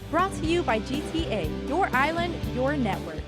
Brought to you by GTA, your island, your network.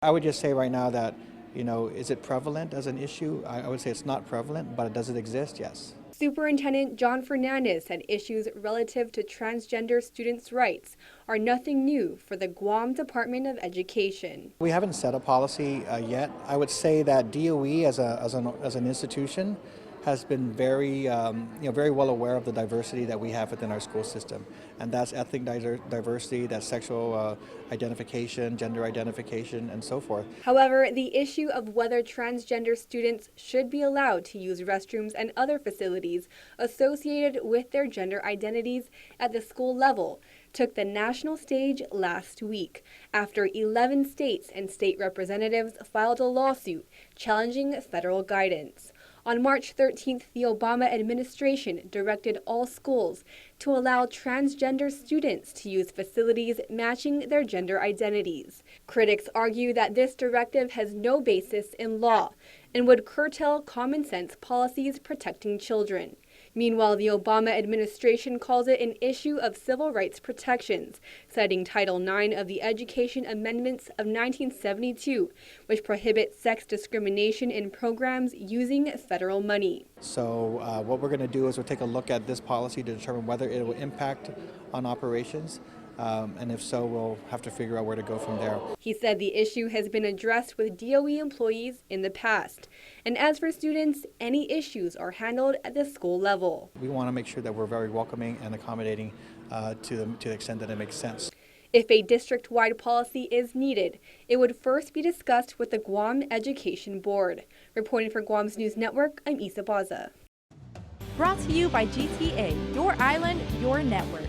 I would just say right now that, is it prevalent as an issue? I would say it's not prevalent, but does it exist? Yes. Superintendent John Fernandez said issues relative to transgender students' rights are nothing new for the Guam Department of Education. We haven't set a policy yet. I would say that DOE as an institution has been very well aware of the diversity that we have within our school system, and that's ethnic diversity, that's sexual identification, gender identification, and so forth. However, the issue of whether transgender students should be allowed to use restrooms and other facilities associated with their gender identities at the school level took the national stage last week after 11 states and state representatives filed a lawsuit challenging federal guidance. On March 13th, the Obama administration directed all schools to allow transgender students to use facilities matching their gender identities. Critics argue that this directive has no basis in law and would curtail common sense policies protecting children. Meanwhile, the Obama administration calls it an issue of civil rights protections, citing Title IX of the Education Amendments of 1972, which prohibit sex discrimination in programs using federal money. So what we're going to do is we'll take a look at this policy to determine whether it will impact on operations. And if so, we'll have to figure out where to go from there. He said the issue has been addressed with DOE employees in the past. And as for students, any issues are handled at the school level. We want to make sure that we're very welcoming and accommodating to the extent that it makes sense. If a district-wide policy is needed, it would first be discussed with the Guam Education Board. Reporting for Guam's News Network, I'm Isa Baza. Brought to you by GTA, your island, your network.